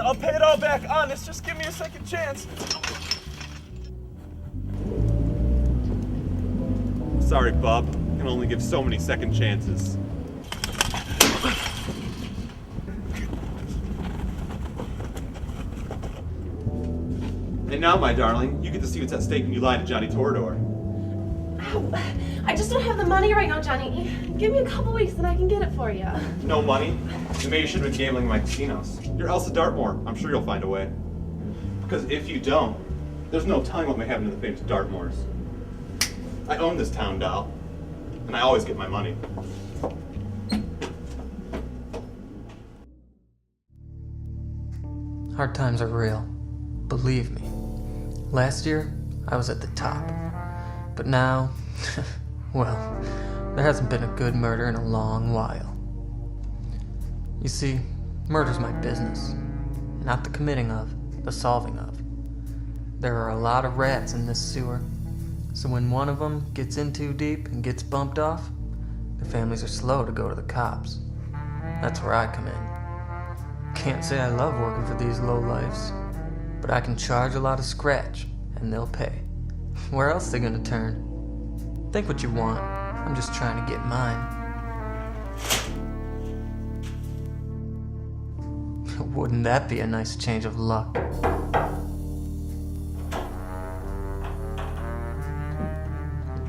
I'll pay it all back, honest. Just give me a second chance. Sorry, Bob. I can only give so many second chances. And now, my darling, you get to see what's at stake when you lie to Johnny Torador. I just don't have the money right now, Johnny. Give me a couple weeks and I can get it for you. No money? Then maybe you should have been gambling in my casinos. You're Elsa Dartmoor. I'm sure you'll find a way. Because if you don't, there's no telling what may happen to the famous Dartmoors. I own this town, doll. And I always get my money. Hard times are real. Believe me. Last year, I was at the top. But now, well, there hasn't been a good murder in a long while. You see, murder's my business. Not the committing of, the solving of. There are a lot of rats in this sewer. So when one of them gets in too deep and gets bumped off, the families are slow to go to the cops. That's where I come in. Can't say I love working for these lowlifes, but I can charge a lot of scratch, and they'll pay. Where else they gonna turn? Think what you want. I'm just trying to get mine. Wouldn't that be a nice change of luck?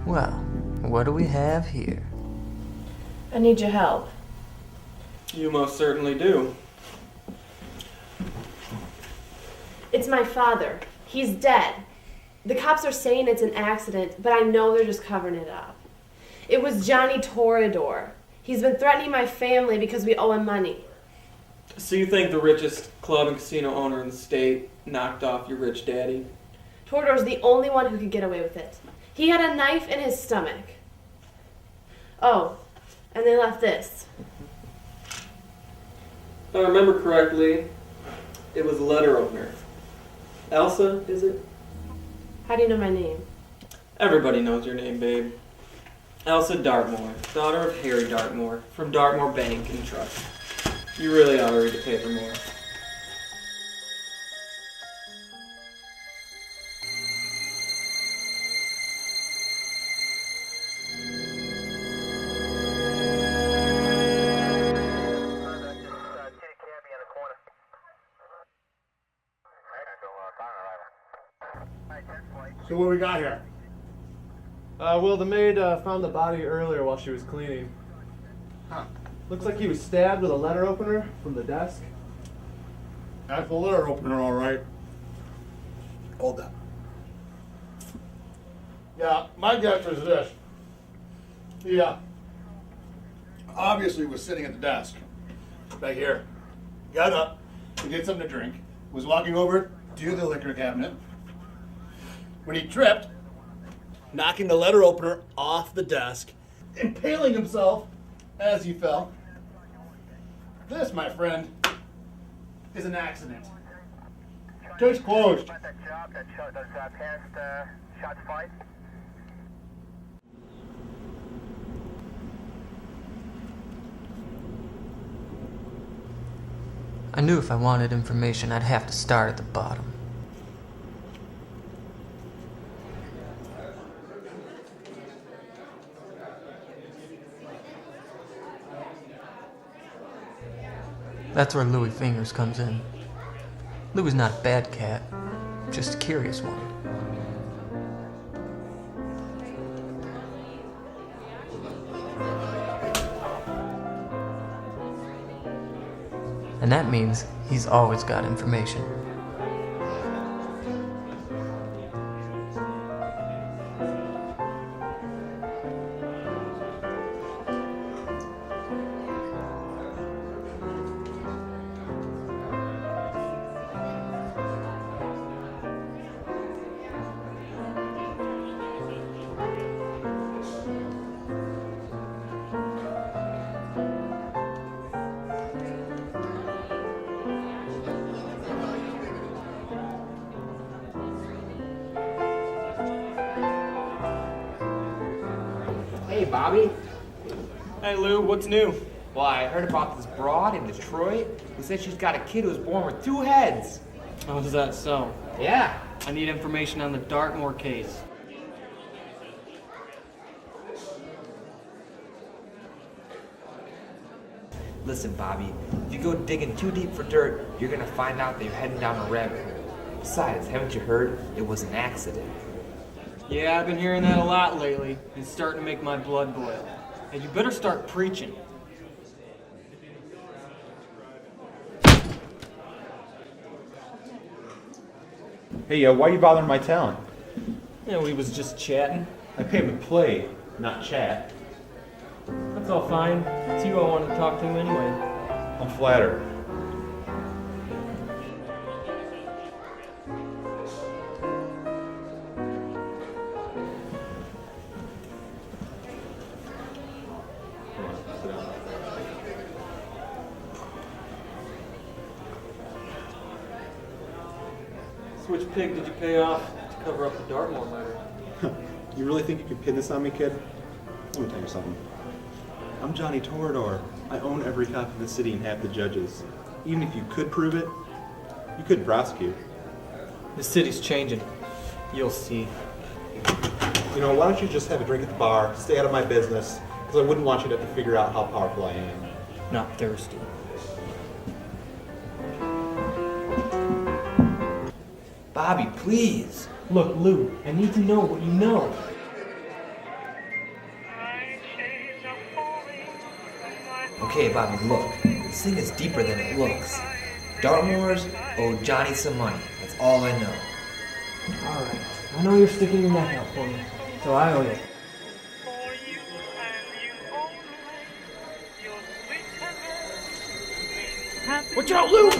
Well, what do we have here? I need your help. You most certainly do. It's my father. He's dead. The cops are saying it's an accident, but I know they're just covering it up. It was Johnny Torador. He's been threatening my family because we owe him money. So you think the richest club and casino owner in the state knocked off your rich daddy? Torador's the only one who could get away with it. He had a knife in his stomach. Oh, and they left this. If I remember correctly, it was a letter opener. Elsa, is it? How do you know my name? Everybody knows your name, babe. Elsa Dartmoor, daughter of Harry Dartmoor, from Dartmoor Bank and Trust. You really ought to read the paper more. So what we got here? Well, the maid found the body earlier while she was cleaning. Huh. Looks like he was stabbed with a letter opener from the desk. That's the letter opener, all right. Hold that. Yeah, my guess is this. He obviously was sitting at the desk, back here. Got up, to get something to drink, was walking over to the liquor cabinet. When he tripped, knocking the letter opener off the desk, impaling himself as he fell. This, my friend, is an accident. Case closed. I knew if I wanted information, I'd have to start at the bottom. That's where Louis Fingers comes in. Louis not a bad cat, just a curious one. And that means he's always got information. Hey, Bobby. Hey, Lou, what's new? Well, Well, I heard about this broad in Detroit who said she's got a kid who was born with 2 heads. Oh, is that so? Yeah. I need information on the Dartmoor case. Listen, Bobby, if you go digging too deep for dirt, you're gonna find out that you're heading down a rabbit hole. Besides, haven't you heard? It was an accident. Yeah, I've been hearing that a lot lately. It's starting to make my blood boil. Hey, you better start preaching. Hey, why are you bothering my talent? Yeah, we was just chatting. I pay him to play, not chat. That's all fine. It's you I wanted to talk to anyway. I'm flattered. So which pig did you pay off to cover up the Dartmoor murder? You really think you can pin this on me, kid? Let me tell you something. I'm Johnny Torador. I own every cop in the city and half the judges. Even if you could prove it, you couldn't prosecute. The city's changing. You'll see. You know, why don't you just have a drink at the bar, stay out of my business, because I wouldn't want you to have to figure out how powerful I am. Not thirsty. Bobby, please. Look, Lou, I need to know what you know. Okay, Bobby, look. This thing is deeper than it looks. Dartmoors owe Johnny some money. That's all I know. Alright, I know you're sticking your neck out for me, so I owe you. Watch out, Lou!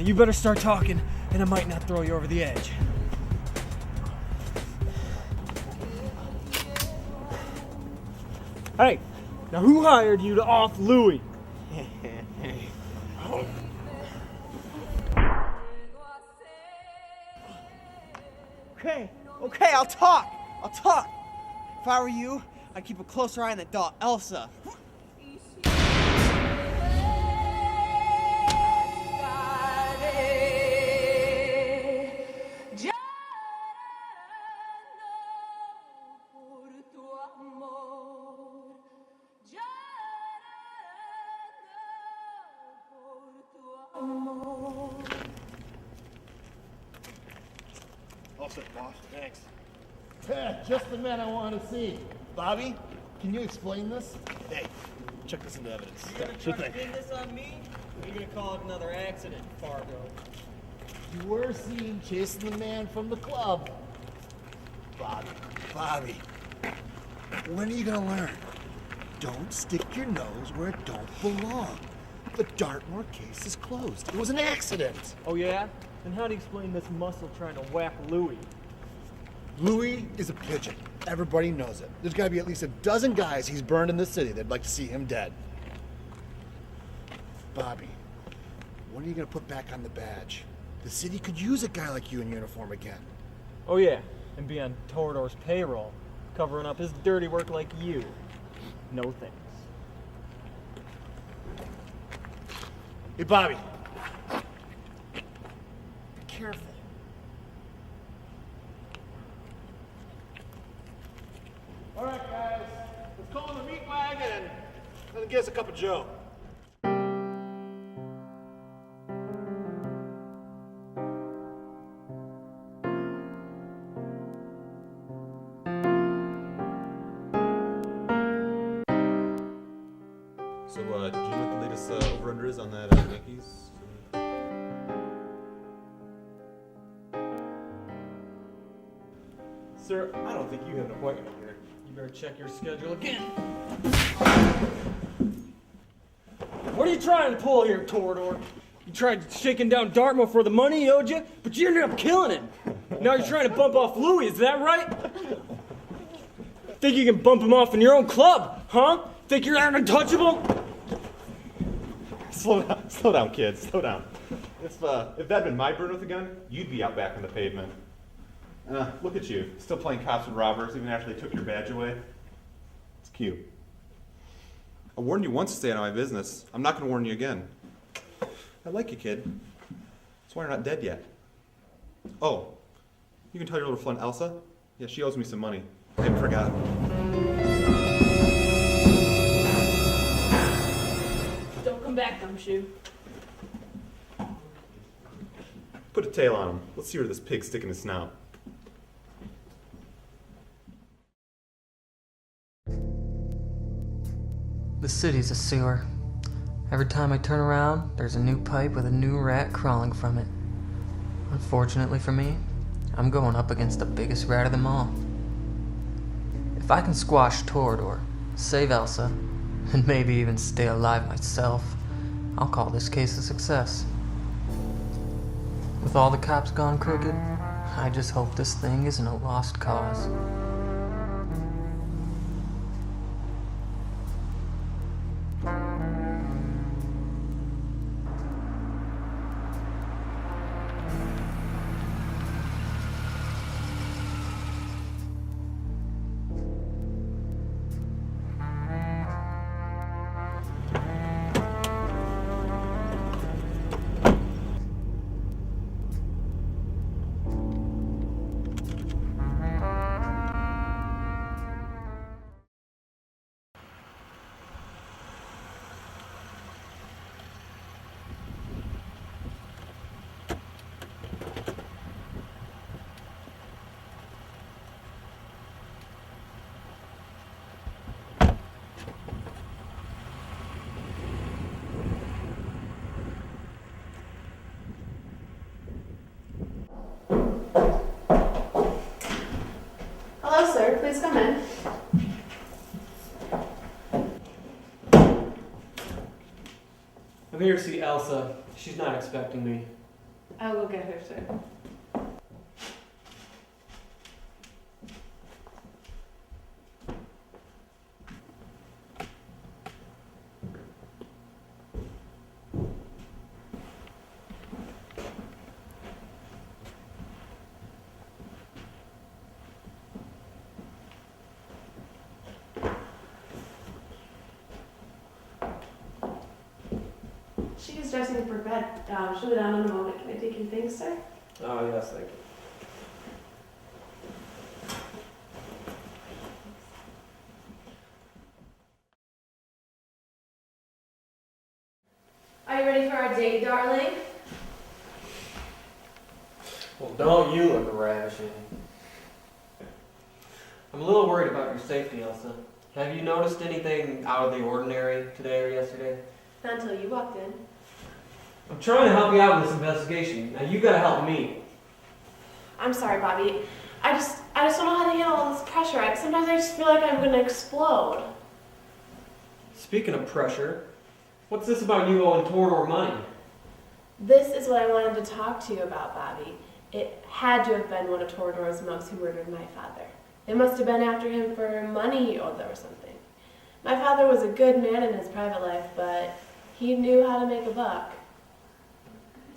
You better start talking, and I might not throw you over the edge. Hey, now who hired you to off Louie? Okay, I'll talk. If I were you, I'd keep a closer eye on that doll, Elsa. All set, boss. Thanks. Yeah, just the man I want to see. Bobby, can you explain this? Hey, check this into evidence. Sure thing. Pin this on me? Or are you gonna call it another accident, Fargo? You were seen chasing the man from the club. Bobby, when are you gonna learn? Don't stick your nose where it don't belong. The Dartmoor case is closed. It was an accident. Oh yeah? Then how do you explain this muscle trying to whack Louie? Louis is a pigeon. Everybody knows it. There's gotta be at least a dozen guys he's burned in this city that'd like to see him dead. Bobby, when are you gonna put back on the badge? The city could use a guy like you in uniform again. Oh yeah, and be on Torador's payroll, covering up his dirty work like you. No thanks. Hey, Bobby. Be careful. All right, guys. Let's call in the meat wagon and get us a cup of Joe. So, did you know what the latest over-under is on that Yankees? Sir, I don't think you have an appointment here. You better check your schedule again. What are you trying to pull here, Torador? You tried shaking down Dartmoor for the money he owed you, but you ended up killing him. Now you're trying to bump off Louis, is that right? Think you can bump him off in your own club, huh? Think you're that untouchable? Slow down, kids. Slow down. If that'd been my Bruno with a gun, you'd be out back on the pavement. Look at you, still playing cops and robbers even after they took your badge away. It's cute. I warned you once to stay out of my business. I'm not going to warn you again. I like you, kid. That's why you're not dead yet. Oh, you can tell your little friend Elsa? Yeah, she owes me some money. I forgot. Don't come back, Gumshoe. Put a tail on him. Let's see where this pig's sticking his snout. The city's a sewer. Every time I turn around, there's a new pipe with a new rat crawling from it. Unfortunately for me, I'm going up against the biggest rat of them all. If I can squash Torador, save Elsa, and maybe even stay alive myself, I'll call this case a success. With all the cops gone crooked, I just hope this thing isn't a lost cause. Hello, sir. Please come in. I'm here to see Elsa. She's not expecting me. I'll go get her, sir. She's dressing for bed. She'll be down in a moment. Can I take your things, sir? Oh, yes, thank you. Are you ready for our date, darling? Well, don't you look ravishing. I'm a little worried about your safety, Elsa. Have you noticed anything out of the ordinary today or yesterday? Not until you walked in. I'm trying to help you out in this investigation. Now you gotta help me. I'm sorry, Bobby. I just don't know how to handle all this pressure. Sometimes I just feel like I'm gonna explode. Speaking of pressure, what's this about you owing Torador money? This is what I wanted to talk to you about, Bobby. It had to have been one of Torador's mugs who murdered my father. They must have been after him for money he owed them or something. My father was a good man in his private life, but He knew how to make a buck.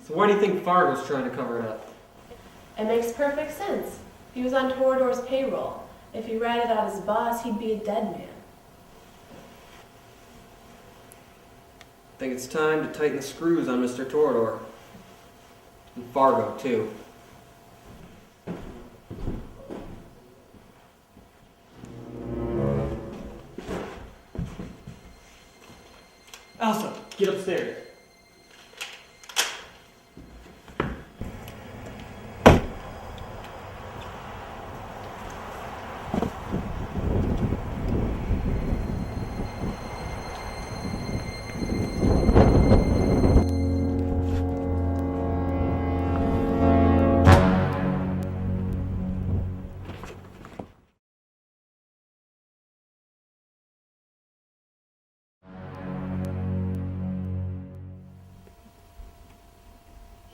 So why do you think Fargo's trying to cover it up? It makes perfect sense. He was on Toreador's payroll. If he ratted out his boss, he'd be a dead man. I think it's time to tighten the screws on Mr. Toreador. And Fargo, too. Elsa, get upstairs.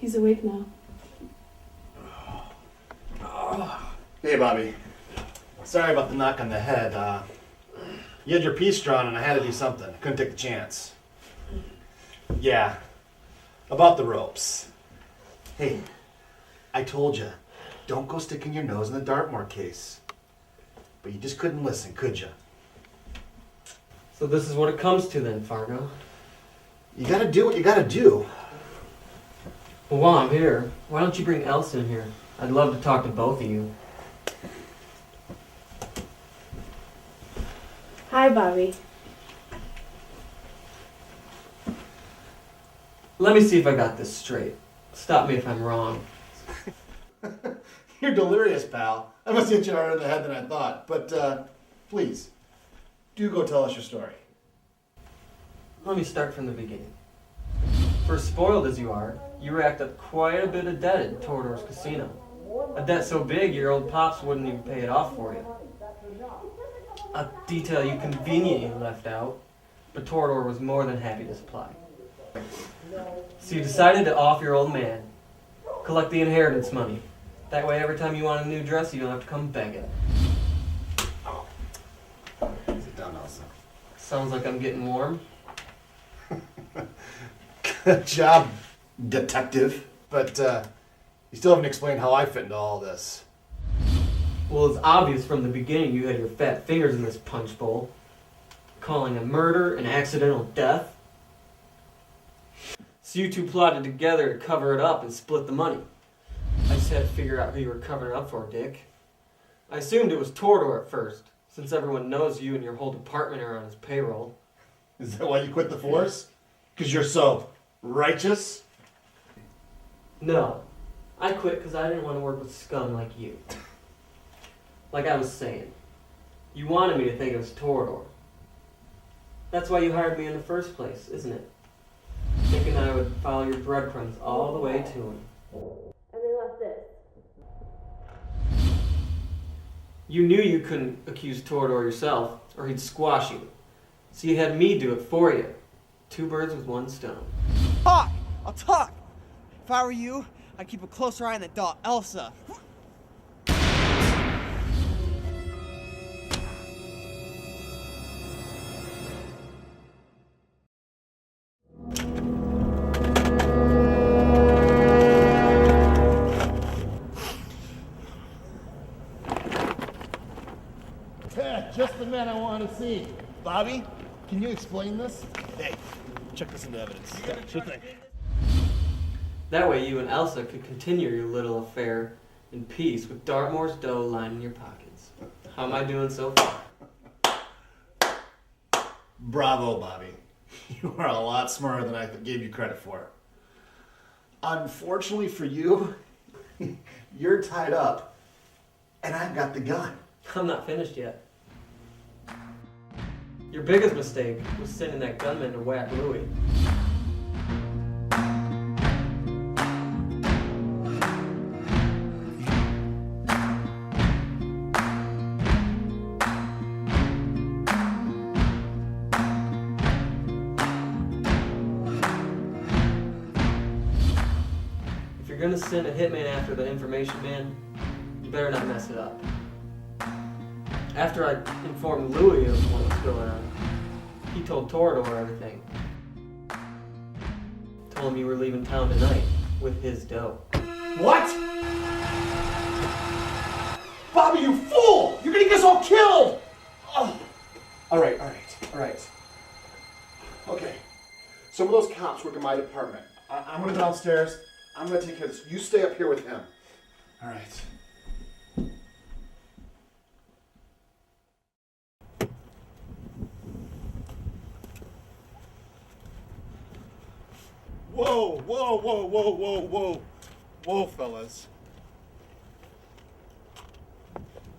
He's awake now. Hey, Bobby. Sorry about the knock on the head. You had your piece drawn and I had to do something. I couldn't take the chance. Yeah. About the ropes. Hey, I told you, don't go sticking your nose in the Dartmoor case. But you just couldn't listen, could you? So this is what it comes to then, Fargo. You gotta do what you gotta do. Well, while I'm here, why don't you bring Elsa in here? I'd love to talk to both of you. Hi, Bobby. Let me see if I got this straight. Stop me if I'm wrong. You're delirious, pal. I must hit you harder in the head than I thought. But, please, do go tell us your story. Let me start from the beginning. For spoiled as you are, you racked up quite a bit of debt at Toreador's casino. A debt so big your old pops wouldn't even pay it off for you. A detail you conveniently left out, but Toreador was more than happy to supply. So you decided to off your old man, collect the inheritance money. That way every time you want a new dress, you don't have to come begging. Sit down, Elsa. Sounds like I'm getting warm. Good job, detective. But, you still haven't explained how I fit into all this. Well, it's obvious from the beginning you had your fat fingers in this punch bowl. Calling a murder an accidental death. So you two plotted together to cover it up and split the money. I just had to figure out who you were covering it up for, Dick. I assumed it was Toreador at first, since everyone knows you and your whole department are on his payroll. Is that why you quit the force? Because you're so righteous? No, I quit because I didn't want to work with scum like you. Like I was saying, you wanted me to think it was Toreador. That's why you hired me in the first place, isn't it? Thinking I would follow your breadcrumbs all the way to him. And they left this. You knew you couldn't accuse Toreador yourself, or he'd squash you. So you had me do it for you. 2 birds with 1 stone. Talk! I'll talk! If I were you, I'd keep a closer eye on that dog, Elsa. Just the man I want to see. Bobby, can you explain this? Hey, check this into evidence. Sure thing. That way you and Elsa could continue your little affair in peace with Dartmoor's dough lining your pockets. How am I doing so far? Bravo, Bobby. You are a lot smarter than I gave you credit for. Unfortunately for you, you're tied up, and I've got the gun. I'm not finished yet. Your biggest mistake was sending that gunman to whack Louis. If you're gonna send a hitman after the information man, you better not mess it up. After I informed Louis of what was going on, he told Toreador everything. told me you were leaving town tonight with his dough. What? Bobby, you fool! You're gonna get us all killed! Oh. All right. Okay. Some of those cops work in my department. I'm gonna go downstairs. I'm gonna take care of this. You stay up here with him. All right. Whoa, fellas.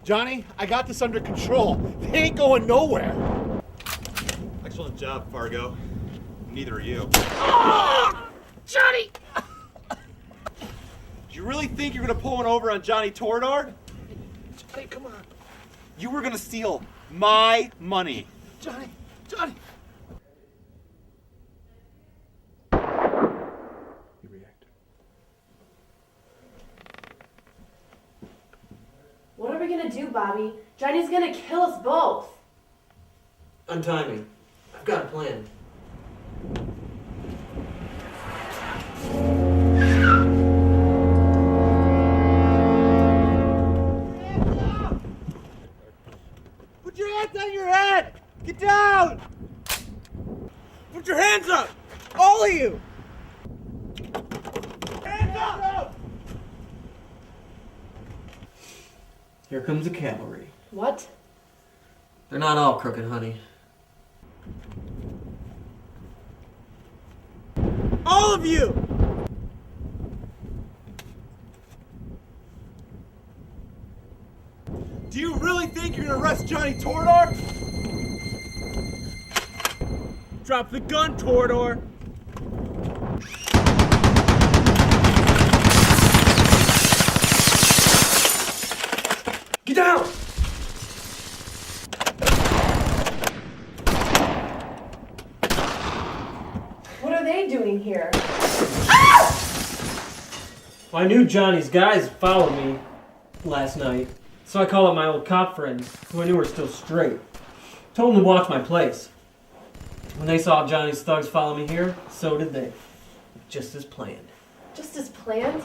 Johnny, I got this under control. They ain't going nowhere. Excellent job, Fargo. Neither are you. Johnny! Do you really think you're gonna pull one over on Johnny Torador? Johnny, come on. You were gonna steal my money. Johnny! He reacted. What are we gonna do, Bobby? Johnny's gonna kill us both. Untie me. I've got a plan. Put your hands on your head! Get down! Put your hands up! All of you! Hands up! Here comes the cavalry. What? They're not all crooked, honey. All of you! Do you really think you're gonna arrest Johnny Torador? Drop the gun, Torador! Get down! What are they doing here? Well, I knew Johnny's guys followed me last night, so I called up my old cop friends, who I knew were still straight. Told them to watch my place. When they saw Johnny's thugs follow me here, so did they. Just as planned. Just as planned?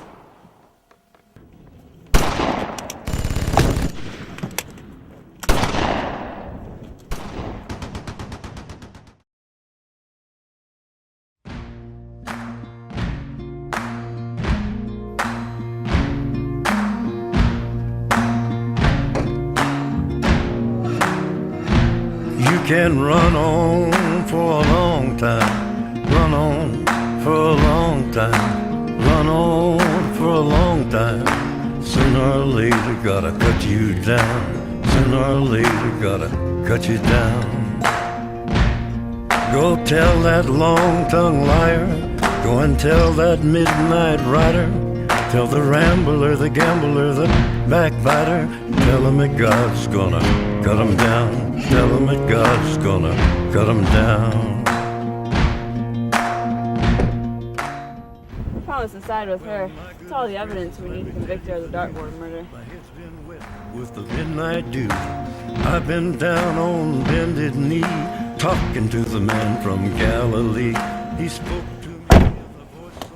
You can run on for a long time, run on for a long time, run on for a long time. Sooner or later gotta cut you down, sooner or later gotta cut you down. Go tell that long-tongued liar, go and tell that midnight rider, tell the rambler, the gambler, the backbiter, tell him that God's gonna cut him down. Tell him that God's gonna cut him down. I promised to side with her. It's all the evidence we need to convict her of the dartboard murder. With the midnight dew, I've been down on bended knee, talking to the man from Galilee. He spoke to me.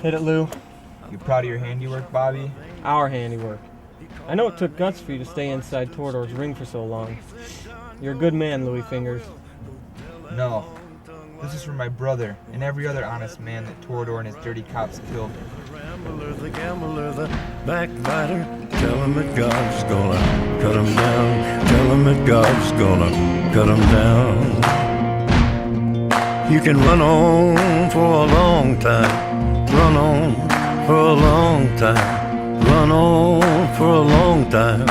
Hit it, Lou. You proud of your handiwork, Bobby? Our handiwork. I know it took guts for you to stay inside Torador's ring for so long. You're a good man, Louis Fingers. No. This is for my brother and every other honest man that Torador and his dirty cops killed. The rambler, the gambler, the backbiter, tell him that God's gonna cut him down. Tell him that God's gonna cut him down. You can run on for a long time, run on for a long time, run on for a long time.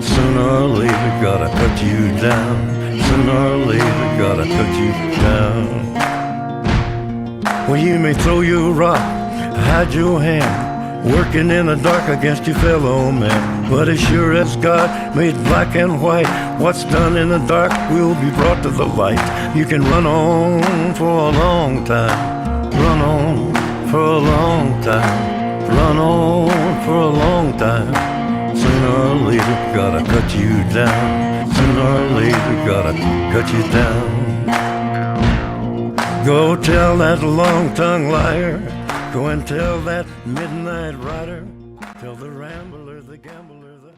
Sooner or later gotta cut you down, sooner or later gotta cut you down. Well, you may throw your rock, hide your hand, working in the dark against your fellow man. But as sure as God made black and white, what's done in the dark will be brought to the light. You can run on for a long time, run on for a long time, run on for a long time. Sooner or later gotta cut you down, sooner or later gotta cut you down. Go tell that long-tongued liar, Go and tell that midnight rider, tell the rambler, the gambler, the